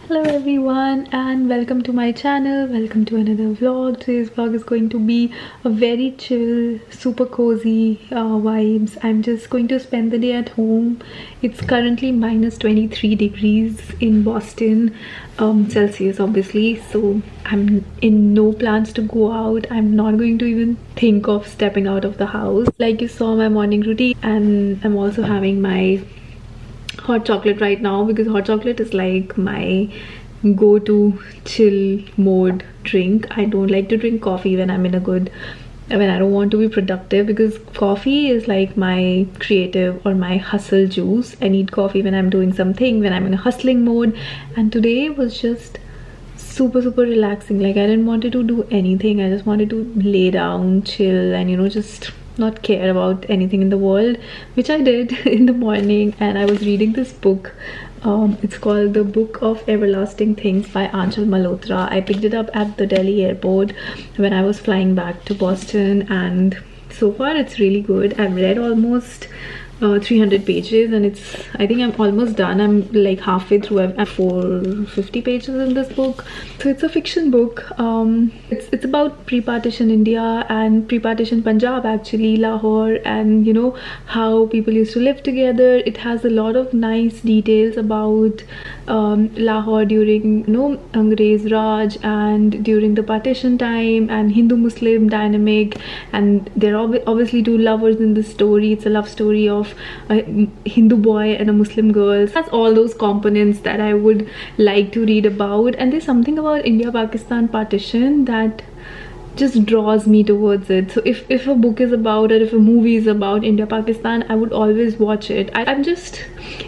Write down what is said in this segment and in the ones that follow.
Hello everyone and welcome to my channel. Welcome to another vlog. Today's vlog is going to be a very chill, super cozy vibes. I'm just going to spend the day at home. It's currently minus 23 degrees in Boston, Celsius obviously, so I'm in no plans to go out. I'm not going to even think of stepping out of the house. Like you saw my morning routine, and I'm also having my hot chocolate right now because hot chocolate is like my go-to chill mode drink. I don't like to drink coffee when I'm in a good, when I don't want to be productive, because coffee is like my creative or my hustle juice. I need coffee when I'm doing something, when I'm in a hustling mode. And today was just super relaxing. Like I didn't want to do anything. I just wanted to lay down, chill, and just not care about anything in the world, which I did in the morning. And I was reading this book. It's called The Book of Everlasting Things by Aanchal Malhotra. I picked it up at the Delhi airport when I was flying back to Boston, and so far it's really good. I've read almost 300 pages, and I think I'm almost done. I'm like halfway through. I have 450 pages in this book. So it's a fiction book. It's about pre-partition India and pre-partition Punjab, actually, Lahore, and how people used to live together. It has a lot of nice details about Lahore during Angrez Raj and during the partition time, and Hindu-Muslim dynamic. And there are obviously two lovers in this story. It's a love story of a Hindu boy and a Muslim girl. It has all those components that I would like to read about. And there's something about India-Pakistan partition that just draws me towards it. So if a book is about, or if a movie is about India-Pakistan, I would always watch it. I'm just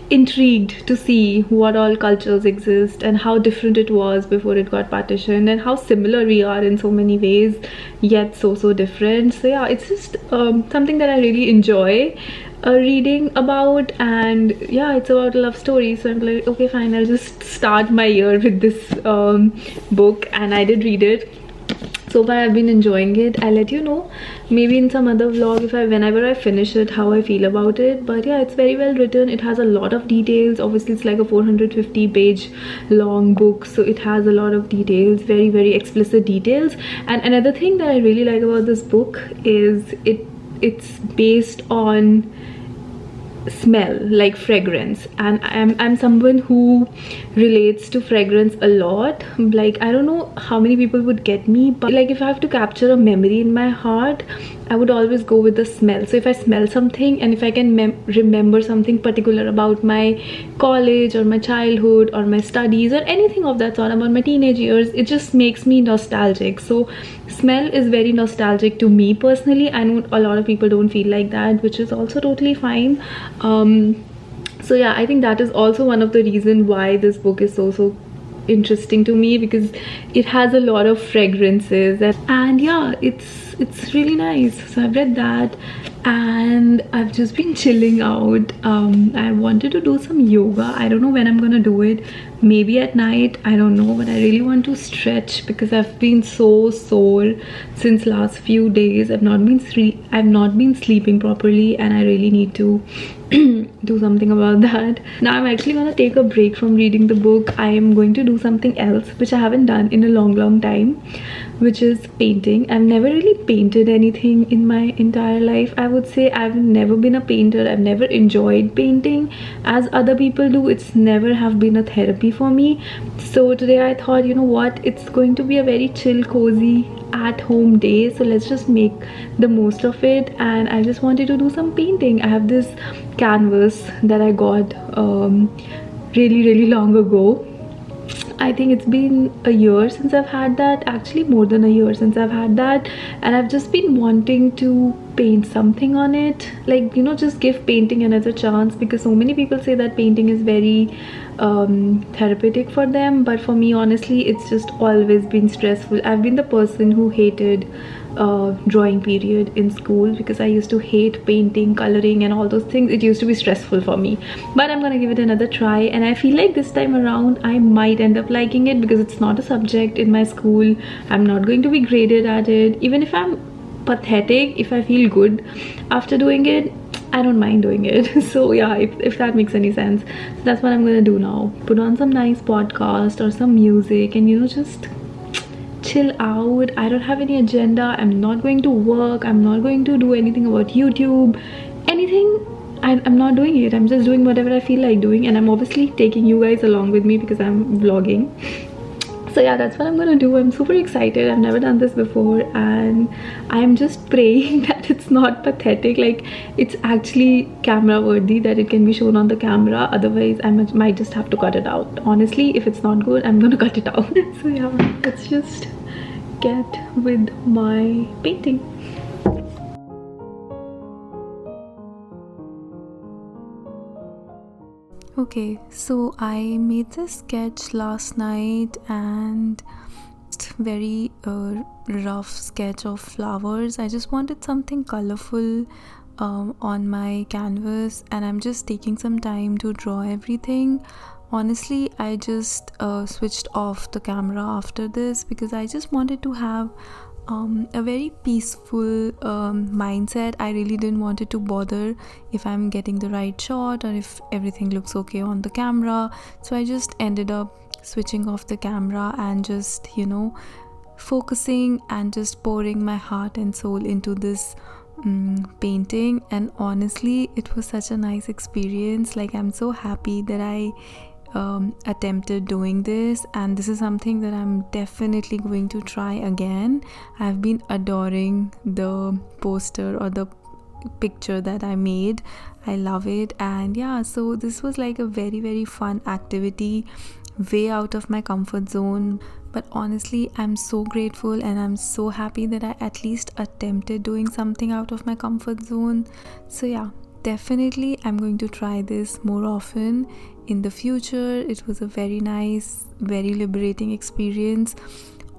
intrigued to see what all cultures exist and how different it was before it got partitioned, and how similar we are in so many ways, yet so different. So yeah, it's just something that I really enjoy reading about. And yeah, it's about a love story, so I'm like, okay fine, I'll just start my year with this book. And I did read it. So far I've been enjoying it. I'll let you know maybe in some other vlog whenever I finish it, how I feel about it. But yeah, it's very well written. It has a lot of details. Obviously it's like a 450 page long book, so it has a lot of details, very explicit details. And another thing that I really like about this book is it's based on smell, like fragrance. And I'm someone who relates to fragrance a lot. Like I don't know how many people would get me, but like if I have to capture a memory in my heart, I would always go with the smell. So if I smell something, and if I can remember something particular about my college or my childhood or my studies or anything of that sort, about my teenage years, it just makes me nostalgic. So smell is very nostalgic to me personally. I know a lot of people don't feel like that, which is also totally fine. So yeah, I think that is also one of the reasons why this book is so interesting to me, because it has a lot of fragrances. And yeah, it's really nice. So I've read that, and I've just been chilling out. I wanted to do some yoga. I don't know when I'm gonna do it, maybe at night, I don't know. But I really want to stretch because I've been so sore since last few days. I've not been sleeping properly, and I really need to do something about that. Now I'm actually gonna take a break from reading the book. I am going to do something else which I haven't done in a long time, which is painting. I've never really painted anything in my entire life. I would say I've never been a painter. I've never enjoyed painting as other people do. It's never have been a therapy for me. So today I thought, you know what, it's going to be a very chill, cozy, at-home day, so let's just make the most of it. And I just wanted to do some painting. I have this canvas that I got really long ago. I think it's been a year since I've had that, actually more than a year since I've had that. And I've just been wanting to paint something on it, like just give painting another chance, because so many people say that painting is very therapeutic for them. But for me, honestly, it's just always been stressful. I've been the person who hated drawing period in school, because I used to hate painting, coloring and all those things. It used to be stressful for me. But I'm gonna give it another try, and I feel like this time around I might end up liking it, because it's not a subject in my school. I'm not going to be graded at it. Even if I'm pathetic, if I feel good after doing it, I don't mind doing it. So yeah, if that makes any sense. So that's what I'm gonna do now. Put on some nice podcast or some music and just chill out. I don't have any agenda. I'm not going to work. I'm not going to do anything about YouTube. Anything. I'm not doing it. I'm just doing whatever I feel like doing, and I'm obviously taking you guys along with me because I'm vlogging. So yeah, that's what I'm gonna do. I'm super excited. I've never done this before, and I'm just praying that it's not pathetic, like it's actually camera worthy, that it can be shown on the camera. Otherwise I might just have to cut it out. Honestly, if it's not good, I'm gonna cut it out. So yeah, let's just get with my painting. Okay, so I made this sketch last night, and very rough sketch of flowers. I just wanted something colorful on my canvas, and I'm just taking some time to draw everything. Honestly, I just switched off the camera after this because I just wanted to have a very peaceful mindset. I really didn't want it to bother if I'm getting the right shot or if everything looks okay on the camera. So I just ended up switching off the camera and just focusing and just pouring my heart and soul into this painting. And honestly, it was such a nice experience. Like, I'm so happy that I attempted doing this, and this is something that I'm definitely going to try again. I've been adoring the poster or the picture that I made. I love it. And yeah, so this was like a very, very fun activity, way out of my comfort zone. But honestly, I'm so grateful and I'm so happy that I at least attempted doing something out of my comfort zone. So yeah, definitely I'm going to try this more often in the future. It was a very nice, very liberating experience,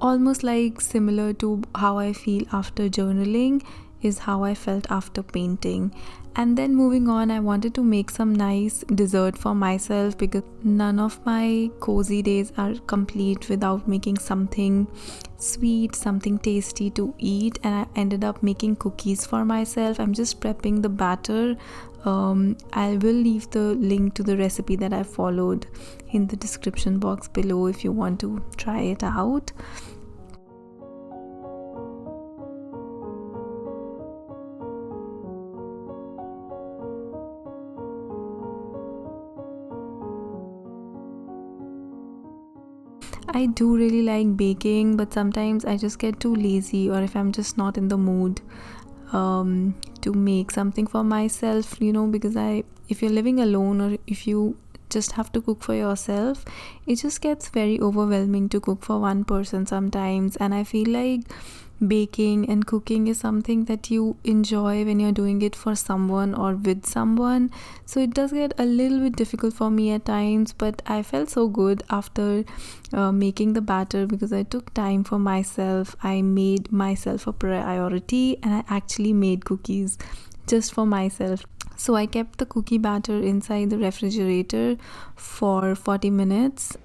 almost like similar to how I feel after journaling is how I felt after painting. And then moving on, I wanted to make some nice dessert for myself because none of my cozy days are complete without making something sweet, something tasty to eat. And I ended up making cookies for myself. I'm just prepping the batter. I will leave the link to the recipe that I followed in the description box below if you want to try it out. I do really like baking, but sometimes I just get too lazy, or if I'm just not in the mood to make something for myself, because if you're living alone or if you just have to cook for yourself, it just gets very overwhelming to cook for one person sometimes. And I feel like baking and cooking is something that you enjoy when you're doing it for someone or with someone. So it does get a little bit difficult for me at times, but I felt so good after making the batter because I took time for myself. I made myself a priority and I actually made cookies just for myself. So I kept the cookie batter inside the refrigerator for 40 minutes.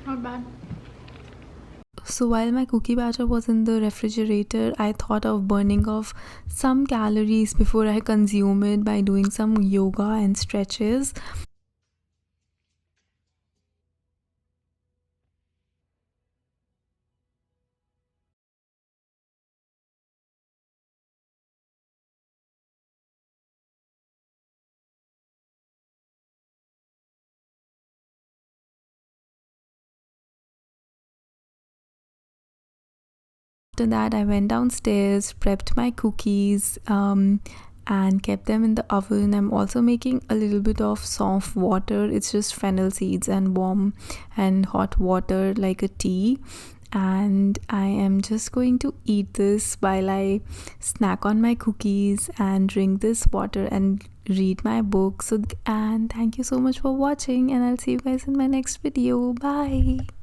Not bad. So while my cookie batter was in the refrigerator, I thought of burning off some calories before I consume it by doing some yoga and stretches. After that, I went downstairs, prepped my cookies, and kept them in the oven. I'm also making a little bit of soft water. It's just fennel seeds and warm and hot water like a tea. And I am just going to eat this while I snack on my cookies and drink this water and read my book. And thank you so much for watching, and I'll see you guys in my next video. Bye.